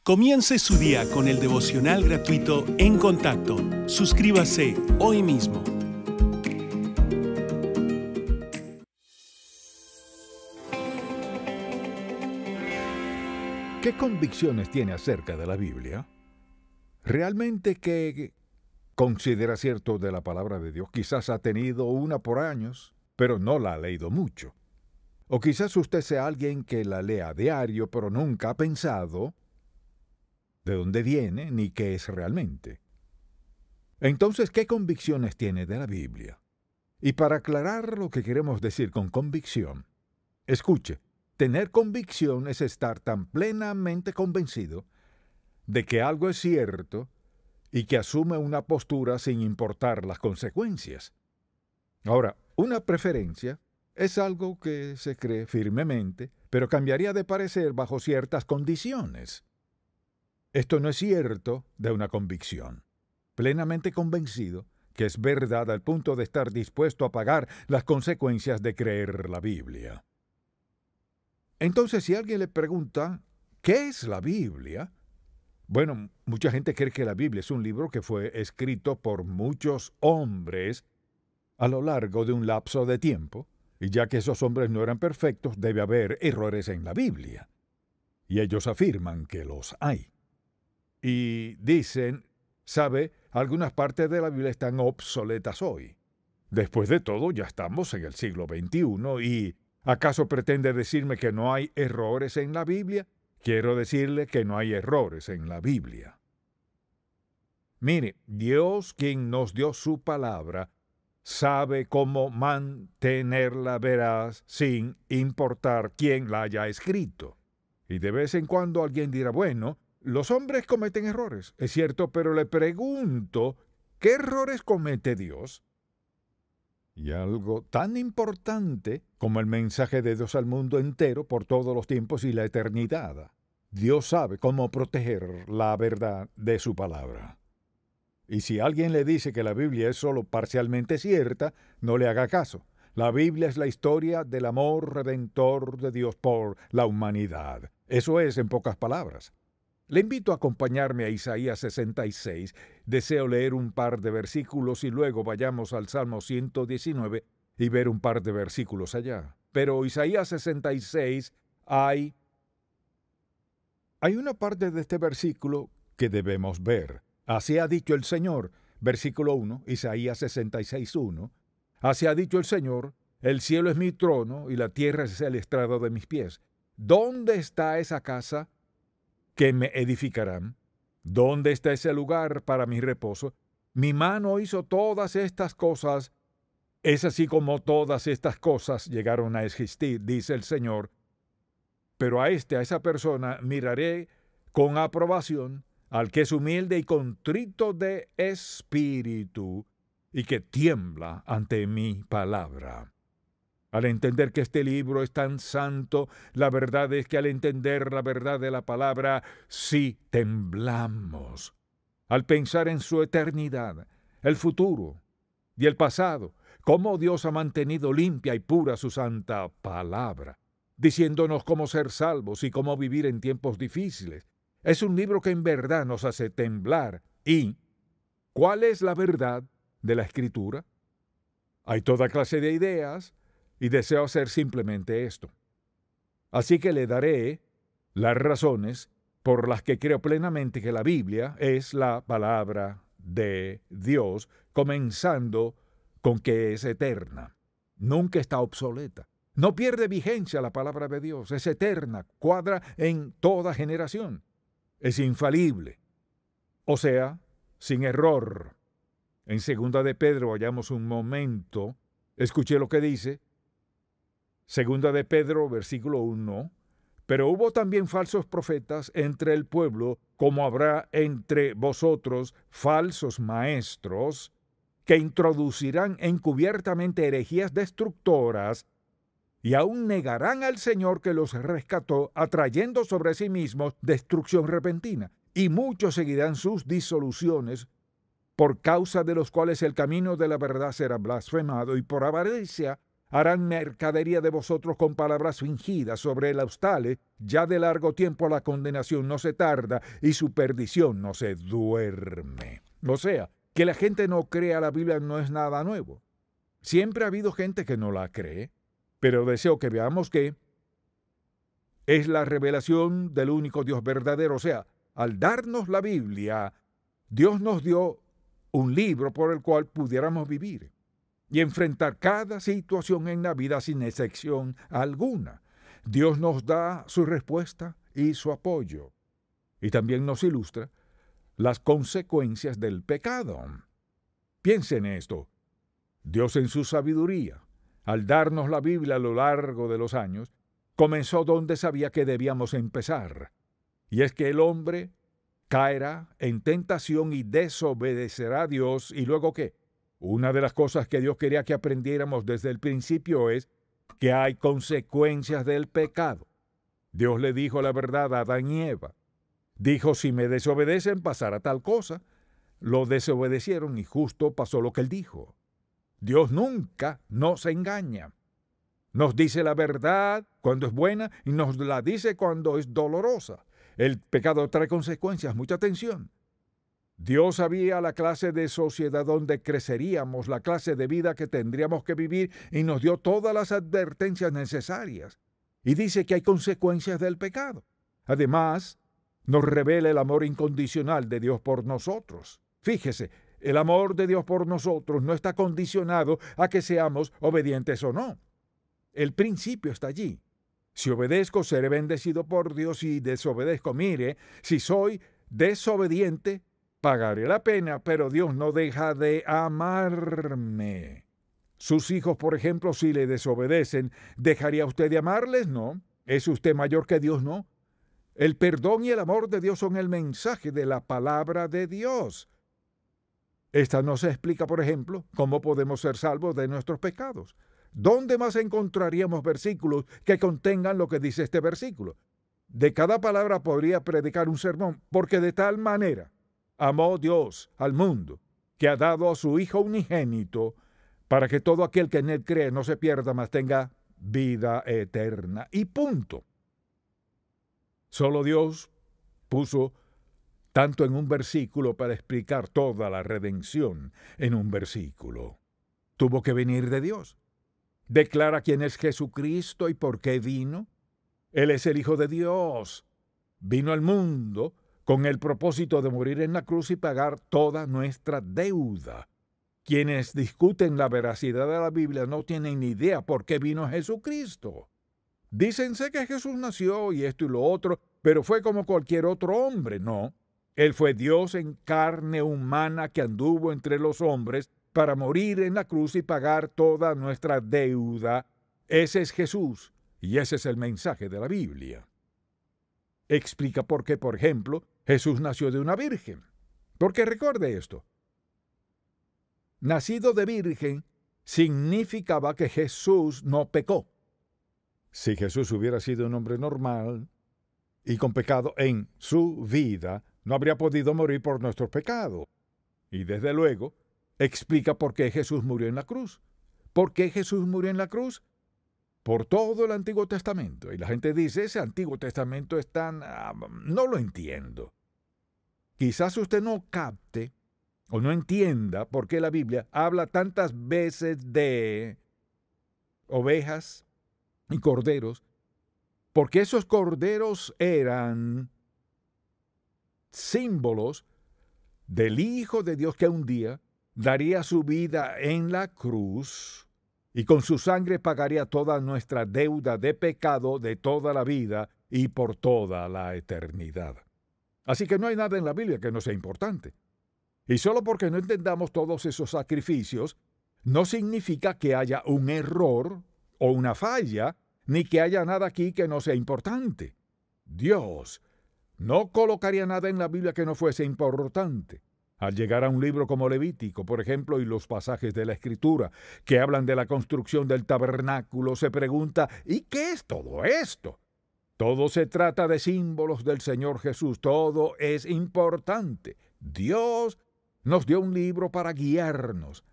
Comience su día con el devocional gratuito En Contacto. Suscríbase hoy mismo. ¿Qué convicciones tiene acerca de la Biblia? ¿Realmente qué considera cierto de la palabra de Dios? Quizás ha tenido una por años, pero no la ha leído mucho. O quizás usted sea alguien que la lea a diario, pero nunca ha pensado de dónde viene ni qué es realmente. Entonces, ¿qué convicciones tiene de la Biblia? Y para aclarar lo que queremos decir con convicción, escuche, tener convicción es estar tan plenamente convencido de que algo es cierto y que asume una postura sin importar las consecuencias. Ahora, una preferencia es algo que se cree firmemente, pero cambiaría de parecer bajo ciertas condiciones. Esto no es cierto de una convicción. Plenamente convencido que es verdad al punto de estar dispuesto a pagar las consecuencias de creer la Biblia. Entonces, si alguien le pregunta, ¿qué es la Biblia? Bueno, mucha gente cree que la Biblia es un libro que fue escrito por muchos hombres a lo largo de un lapso de tiempo, y ya que esos hombres no eran perfectos, debe haber errores en la Biblia. Y ellos afirman que los hay. Y dicen, ¿sabe? Algunas partes de la Biblia están obsoletas hoy. Después de todo, ya estamos en el siglo XXI y ¿acaso pretende decirme que no hay errores en la Biblia? Quiero decirle que no hay errores en la Biblia. Mire, Dios, quien nos dio su palabra, sabe cómo mantenerla veraz sin importar quién la haya escrito. Y de vez en cuando alguien dirá, bueno, los hombres cometen errores, es cierto, pero le pregunto, ¿qué errores comete Dios? Y algo tan importante como el mensaje de Dios al mundo entero por todos los tiempos y la eternidad. Dios sabe cómo proteger la verdad de su palabra. Y si alguien le dice que la Biblia es solo parcialmente cierta, no le haga caso. La Biblia es la historia del amor redentor de Dios por la humanidad. Eso es, en pocas palabras. Le invito a acompañarme a Isaías 66. Deseo leer un par de versículos y luego vayamos al Salmo 119 y ver un par de versículos allá. Pero Isaías 66 hay una parte de este versículo que debemos ver. Así ha dicho el Señor, versículo 1, Isaías 66:1. Así ha dicho el Señor, el cielo es mi trono y la tierra es el estrado de mis pies. ¿Dónde está esa casa que me edificarán? ¿Dónde está ese lugar para mi reposo? Mi mano hizo todas estas cosas. Es así como todas estas cosas llegaron a existir, dice el Señor. Pero a esa persona miraré con aprobación, al que es humilde y contrito de espíritu, y que tiembla ante mi palabra. Al entender que este libro es tan santo, la verdad es que al entender la verdad de la palabra, sí temblamos. Al pensar en su eternidad, el futuro y el pasado, cómo Dios ha mantenido limpia y pura su santa palabra, diciéndonos cómo ser salvos y cómo vivir en tiempos difíciles. Es un libro que en verdad nos hace temblar. ¿Y cuál es la verdad de la Escritura? Hay toda clase de ideas, y deseo hacer simplemente esto. Así que le daré las razones por las que creo plenamente que la Biblia es la palabra de Dios, comenzando con que es eterna. Nunca está obsoleta. No pierde vigencia la palabra de Dios. Es eterna, cuadra en toda generación. Es infalible. O sea, sin error. En 2 de Pedro hallamos un momento. Escuché lo que dice. 2 de Pedro, versículo 1. Pero hubo también falsos profetas entre el pueblo, como habrá entre vosotros falsos maestros, que introducirán encubiertamente herejías destructoras, y aún negarán al Señor que los rescató, atrayendo sobre sí mismos destrucción repentina. Y muchos seguirán sus disoluciones, por causa de los cuales el camino de la verdad será blasfemado, y por avaricia harán mercadería de vosotros con palabras fingidas sobre el hostales, ya de largo tiempo la condenación no se tarda y su perdición no se duerme. O sea, que la gente no crea la Biblia no es nada nuevo. Siempre ha habido gente que no la cree, pero deseo que veamos que es la revelación del único Dios verdadero. O sea, al darnos la Biblia, Dios nos dio un libro por el cual pudiéramos vivir y enfrentar cada situación en la vida sin excepción alguna. Dios nos da su respuesta y su apoyo. Y también nos ilustra las consecuencias del pecado. Piensen en esto. Dios en su sabiduría, al darnos la Biblia a lo largo de los años, comenzó donde sabía que debíamos empezar. Y es que el hombre caerá en tentación y desobedecerá a Dios. ¿Y luego qué? Una de las cosas que Dios quería que aprendiéramos desde el principio es que hay consecuencias del pecado. Dios le dijo la verdad a Adán y Eva. Dijo, si me desobedecen pasará tal cosa. Lo desobedecieron y justo pasó lo que él dijo. Dios nunca nos engaña. Nos dice la verdad cuando es buena y nos la dice cuando es dolorosa. El pecado trae consecuencias, mucha atención. Dios sabía la clase de sociedad donde creceríamos, la clase de vida que tendríamos que vivir y nos dio todas las advertencias necesarias. Y dice que hay consecuencias del pecado. Además, nos revela el amor incondicional de Dios por nosotros. Fíjese, el amor de Dios por nosotros no está condicionado a que seamos obedientes o no. El principio está allí. Si obedezco, seré bendecido por Dios. Si desobedezco, mire, si soy desobediente, pagaré la pena, pero Dios no deja de amarme. Sus hijos, por ejemplo, si le desobedecen, ¿dejaría usted de amarles? No. ¿Es usted mayor que Dios? No. El perdón y el amor de Dios son el mensaje de la palabra de Dios. Esta nos explica, por ejemplo, cómo podemos ser salvos de nuestros pecados. ¿Dónde más encontraríamos versículos que contengan lo que dice este versículo? De cada palabra podría predicar un sermón, porque de tal manera amó Dios al mundo, que ha dado a su Hijo unigénito, para que todo aquel que en él cree no se pierda, mas tenga vida eterna. Y punto. Solo Dios puso tanto en un versículo para explicar toda la redención en un versículo. Tuvo que venir de Dios. Declara quién es Jesucristo y por qué vino. Él es el Hijo de Dios. Vino al mundo con el propósito de morir en la cruz y pagar toda nuestra deuda. Quienes discuten la veracidad de la Biblia no tienen ni idea por qué vino Jesucristo. Dícense que Jesús nació y esto y lo otro, pero fue como cualquier otro hombre. No, Él fue Dios en carne humana que anduvo entre los hombres para morir en la cruz y pagar toda nuestra deuda. Ese es Jesús, y ese es el mensaje de la Biblia. Explica por qué, por ejemplo, Jesús nació de una virgen. Porque recuerde esto. Nacido de virgen significaba que Jesús no pecó. Si Jesús hubiera sido un hombre normal y con pecado en su vida, no habría podido morir por nuestros pecados. Y desde luego, explica por qué Jesús murió en la cruz. ¿Por qué Jesús murió en la cruz? Por todo el Antiguo Testamento. Y la gente dice, ese Antiguo Testamento es tan... no lo entiendo. Quizás usted no capte o no entienda por qué la Biblia habla tantas veces de ovejas y corderos, porque esos corderos eran símbolos del Hijo de Dios que un día daría su vida en la cruz y con su sangre pagaría toda nuestra deuda de pecado de toda la vida y por toda la eternidad. Así que no hay nada en la Biblia que no sea importante. Y solo porque no entendamos todos esos sacrificios, no significa que haya un error o una falla, ni que haya nada aquí que no sea importante. Dios no colocaría nada en la Biblia que no fuese importante. Al llegar a un libro como Levítico, por ejemplo, y los pasajes de la Escritura que hablan de la construcción del tabernáculo, se pregunta, ¿y qué es todo esto? Todo se trata de símbolos del Señor Jesús, todo es importante. Dios nos dio un libro para guiarnos,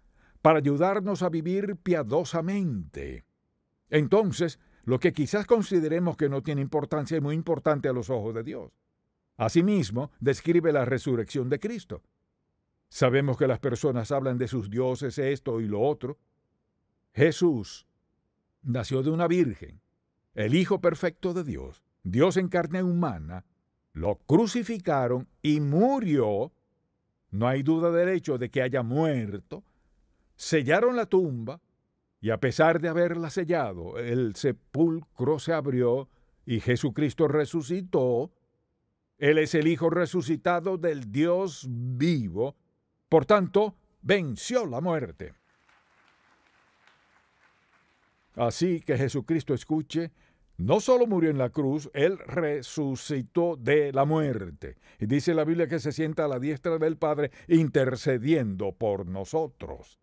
para ayudarnos a vivir piadosamente. Entonces, lo que quizás consideremos que no tiene importancia es muy importante a los ojos de Dios. Asimismo, describe la resurrección de Cristo. Sabemos que las personas hablan de sus dioses, esto y lo otro. Jesús nació de una virgen, el Hijo perfecto de Dios, Dios en carne humana, lo crucificaron y murió. No hay duda del hecho de que haya muerto. Sellaron la tumba y a pesar de haberla sellado, el sepulcro se abrió y Jesucristo resucitó. Él es el Hijo resucitado del Dios vivo. Por tanto, venció la muerte. Así que Jesucristo, escuche, no solo murió en la cruz, Él resucitó de la muerte. Y dice la Biblia que se sienta a la diestra del Padre intercediendo por nosotros.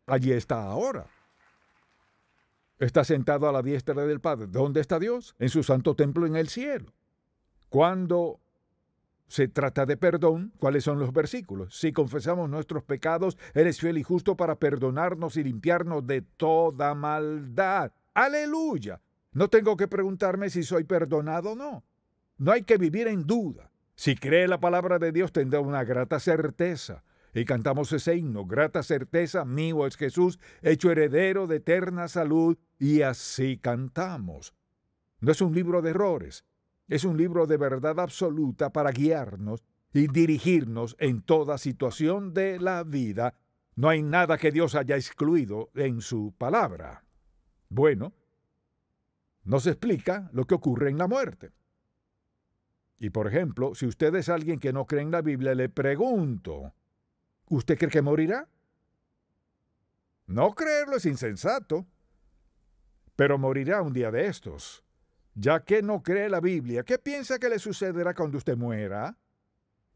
Allí está ahora. Está sentado a la diestra del Padre. ¿Dónde está Dios? En su santo templo en el cielo. Cuando se trata de perdón, ¿cuáles son los versículos? Si confesamos nuestros pecados, eres fiel y justo para perdonarnos y limpiarnos de toda maldad. ¡Aleluya! No tengo que preguntarme si soy perdonado o no. No hay que vivir en duda. Si cree la palabra de Dios, tendrá una grata certeza. Y cantamos ese himno, grata certeza, mío es Jesús, hecho heredero de eterna salud, y así cantamos. No es un libro de errores, es un libro de verdad absoluta para guiarnos y dirigirnos en toda situación de la vida. No hay nada que Dios haya excluido en su palabra. Bueno, nos explica lo que ocurre en la muerte. Y por ejemplo, si usted es alguien que no cree en la Biblia, le pregunto, ¿usted cree que morirá? No creerlo es insensato, pero morirá un día de estos. Ya que no cree la Biblia, ¿qué piensa que le sucederá cuando usted muera?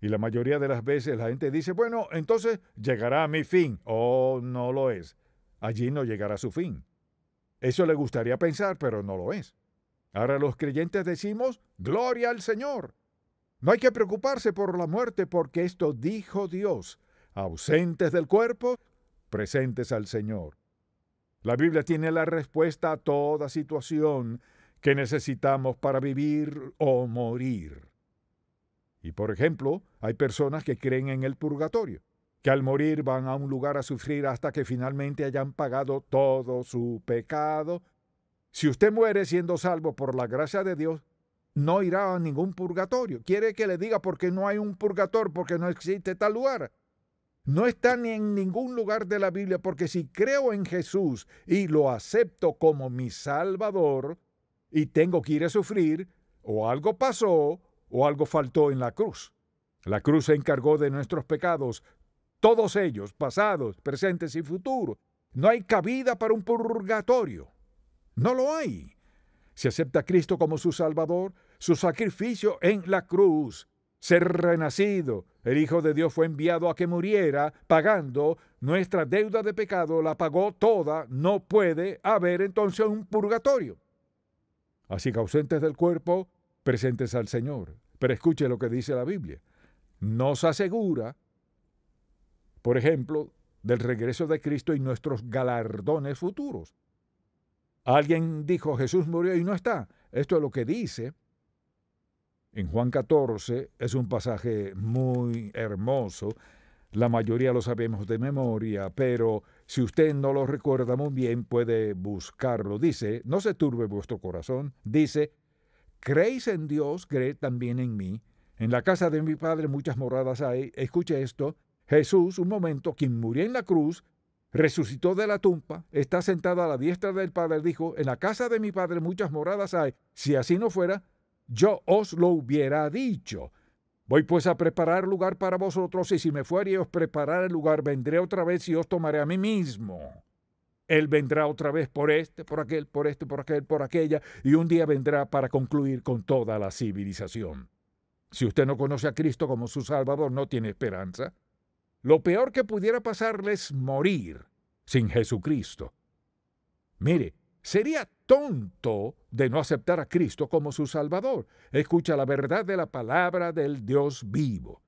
Y la mayoría de las veces la gente dice, bueno, entonces llegará a mi fin. Oh, no lo es. Allí no llegará a su fin. Eso le gustaría pensar, pero no lo es. Ahora los creyentes decimos, gloria al Señor. No hay que preocuparse por la muerte porque esto dijo Dios. Ausentes del cuerpo, presentes al Señor. La Biblia tiene la respuesta a toda situación que necesitamos para vivir o morir. Y por ejemplo, hay personas que creen en el purgatorio, que al morir van a un lugar a sufrir hasta que finalmente hayan pagado todo su pecado. Si usted muere siendo salvo por la gracia de Dios, no irá a ningún purgatorio. ¿Quiere que le diga por qué no hay un purgatorio? Porque no existe tal lugar. No está ni en ningún lugar de la Biblia, porque si creo en Jesús y lo acepto como mi Salvador, y tengo que ir a sufrir, o algo pasó, o algo faltó en la cruz. La cruz se encargó de nuestros pecados, todos ellos, pasados, presentes y futuros. No hay cabida para un purgatorio. No lo hay. Si acepta a Cristo como su Salvador, su sacrificio en la cruz, ser renacido, el Hijo de Dios fue enviado a que muriera, pagando nuestra deuda de pecado, la pagó toda, no puede haber entonces un purgatorio. Así que ausentes del cuerpo, presentes al Señor. Pero escuche lo que dice la Biblia. Nos asegura, por ejemplo, del regreso de Cristo y nuestros galardones futuros. Alguien dijo, Jesús murió y no está. Esto es lo que dice en Juan 14, es un pasaje muy hermoso. La mayoría lo sabemos de memoria, pero si usted no lo recuerda muy bien, puede buscarlo. Dice, no se turbe vuestro corazón. Dice, ¿creéis en Dios? Creed también en mí. En la casa de mi Padre muchas moradas hay. Escuche esto. Jesús, un momento, quien murió en la cruz, resucitó de la tumba, está sentado a la diestra del Padre, dijo, en la casa de mi Padre muchas moradas hay. Si así no fuera, yo os lo hubiera dicho. Voy pues a preparar lugar para vosotros, y si me fuere y os preparar el lugar, vendré otra vez y os tomaré a mí mismo. Él vendrá otra vez por este, por aquel, por este, por aquel, por aquella, y un día vendrá para concluir con toda la civilización. Si usted no conoce a Cristo como su Salvador, no tiene esperanza. Lo peor que pudiera pasarle es morir sin Jesucristo. Mire, sería tonto de no aceptar a Cristo como su Salvador. Escucha la verdad de la palabra del Dios vivo.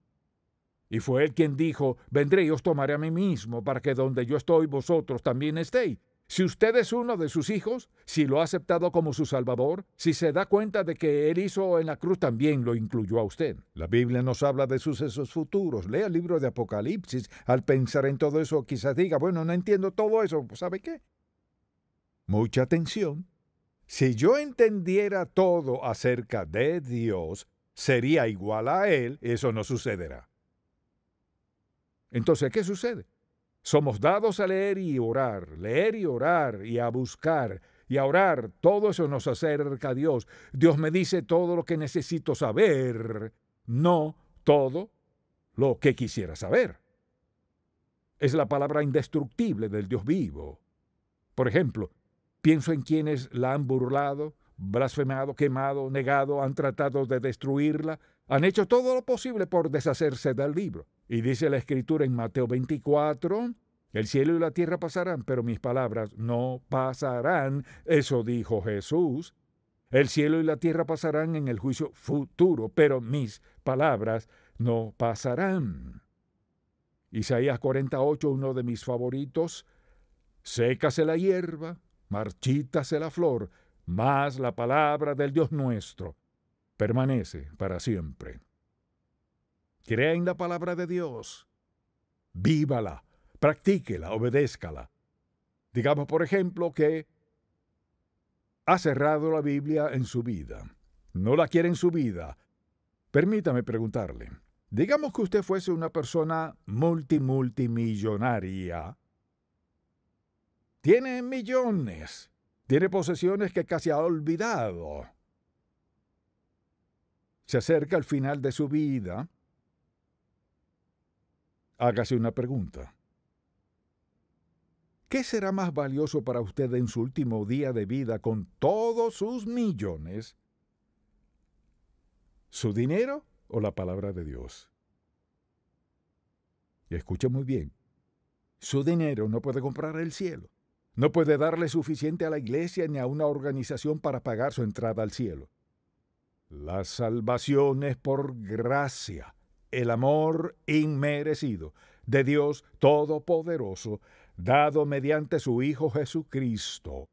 Y fue Él quien dijo, vendré y os tomaré a mí mismo, para que donde yo estoy vosotros también estéis. Si usted es uno de sus hijos, si lo ha aceptado como su Salvador, si se da cuenta de que Él hizo en la cruz, también lo incluyó a usted. La Biblia nos habla de sucesos futuros. Lea el libro de Apocalipsis. Al pensar en todo eso, quizás diga, bueno, no entiendo todo eso. ¿Sabe qué? Mucha atención. Si yo entendiera todo acerca de Dios, sería igual a Él, eso no sucederá. Entonces, ¿qué sucede? Somos dados a leer y orar y a buscar y a orar. Todo eso nos acerca a Dios. Dios me dice todo lo que necesito saber, no todo lo que quisiera saber. Es la palabra indestructible del Dios vivo. Por ejemplo, pienso en quienes la han burlado, blasfemado, quemado, negado, han tratado de destruirla, han hecho todo lo posible por deshacerse del libro. Y dice la Escritura en Mateo 24, el cielo y la tierra pasarán, pero mis palabras no pasarán. Eso dijo Jesús. El cielo y la tierra pasarán en el juicio futuro, pero mis palabras no pasarán. Isaías 48, uno de mis favoritos. Sécase la hierba, marchítase la flor, mas la palabra del Dios nuestro permanece para siempre. Crea en la palabra de Dios. Vívala, practíquela, obedézcala. Digamos, por ejemplo, que ha cerrado la Biblia en su vida. No la quiere en su vida. Permítame preguntarle. Digamos que usted fuese una persona multimillonaria. Tiene millones. Tiene posesiones que casi ha olvidado. Se acerca al final de su vida. Hágase una pregunta. ¿Qué será más valioso para usted en su último día de vida con todos sus millones? ¿Su dinero o la palabra de Dios? Y escuche muy bien. Su dinero no puede comprar el cielo. No puede darle suficiente a la iglesia ni a una organización para pagar su entrada al cielo. La salvación es por gracia, el amor inmerecido de Dios Todopoderoso, dado mediante su Hijo Jesucristo.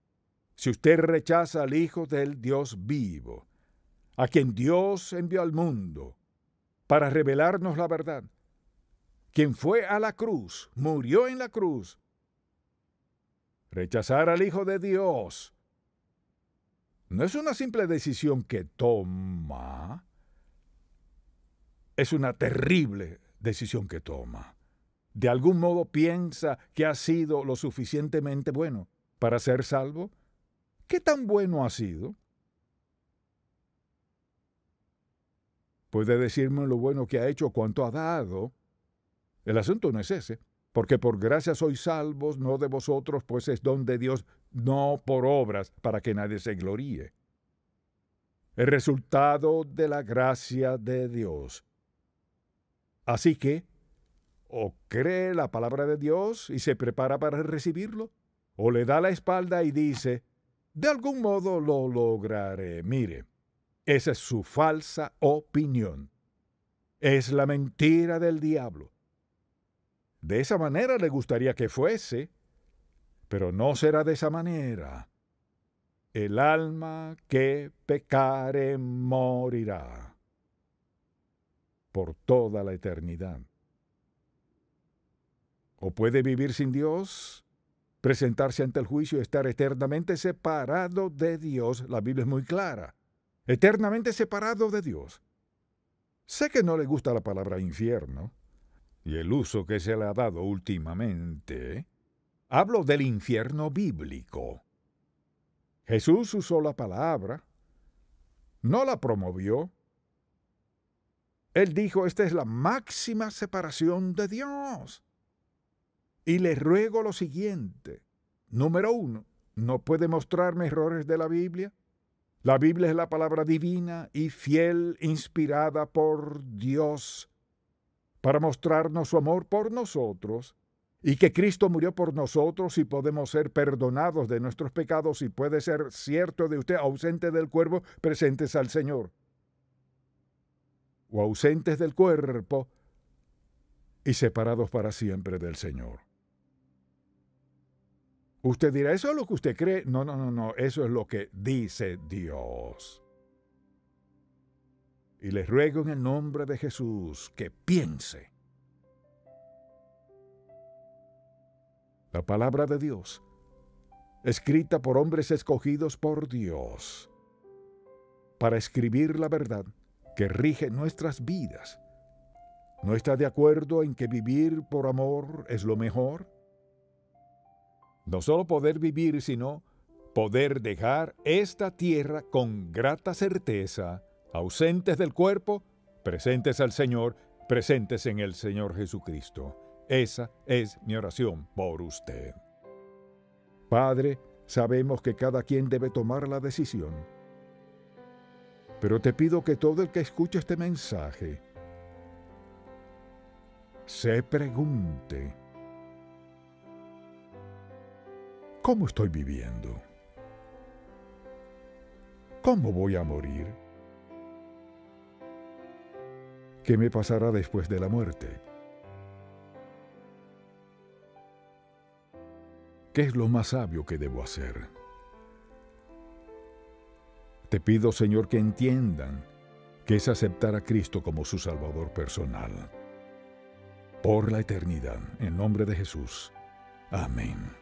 Si usted rechaza al Hijo del Dios vivo, a quien Dios envió al mundo para revelarnos la verdad, quien fue a la cruz, murió en la cruz, rechazar al Hijo de Dios no es una simple decisión que toma, es una terrible decisión que toma. ¿De algún modo piensa que ha sido lo suficientemente bueno para ser salvo? ¿Qué tan bueno ha sido? Puede decirme lo bueno que ha hecho, cuánto ha dado. El asunto no es ese, porque por gracia sois salvos, no de vosotros, pues es don de Dios, no por obras, para que nadie se gloríe. El resultado de la gracia de Dios. Así que, o cree la palabra de Dios y se prepara para recibirlo, o le da la espalda y dice, de algún modo lo lograré. Mire, esa es su falsa opinión. Es la mentira del diablo. De esa manera le gustaría que fuese, pero no será de esa manera. El alma que pecare morirá por toda la eternidad. O puede vivir sin Dios, presentarse ante el juicio y estar eternamente separado de Dios. La Biblia es muy clara. Eternamente separado de Dios. Sé que no le gusta la palabra infierno y el uso que se le ha dado últimamente. Hablo del infierno bíblico. Jesús usó la palabra, no la promovió. Él dijo, esta es la máxima separación de Dios. Y le ruego lo siguiente. Número 1, ¿no puede mostrarme errores de la Biblia? La Biblia es la palabra divina y fiel, inspirada por Dios, para mostrarnos su amor por nosotros, y que Cristo murió por nosotros y podemos ser perdonados de nuestros pecados, y puede ser cierto de usted, ausente del cuerpo, presentes al Señor, o ausentes del cuerpo y separados para siempre del Señor. Usted dirá, ¿eso es lo que usted cree? No, no, no, no, eso es lo que dice Dios. Y les ruego en el nombre de Jesús que piense. La palabra de Dios, escrita por hombres escogidos por Dios, para escribir la verdad que rige nuestras vidas, ¿no está de acuerdo en que vivir por amor es lo mejor? No solo poder vivir, sino poder dejar esta tierra con grata certeza, ausentes del cuerpo, presentes al Señor, presentes en el Señor Jesucristo. Esa es mi oración por usted. Padre, sabemos que cada quien debe tomar la decisión, pero te pido que todo el que escuche este mensaje se pregunte: ¿cómo estoy viviendo? ¿Cómo voy a morir? ¿Qué me pasará después de la muerte? ¿Qué es lo más sabio que debo hacer? Te pido, Señor, que entiendan que es aceptar a Cristo como su Salvador personal. Por la eternidad, en nombre de Jesús. Amén.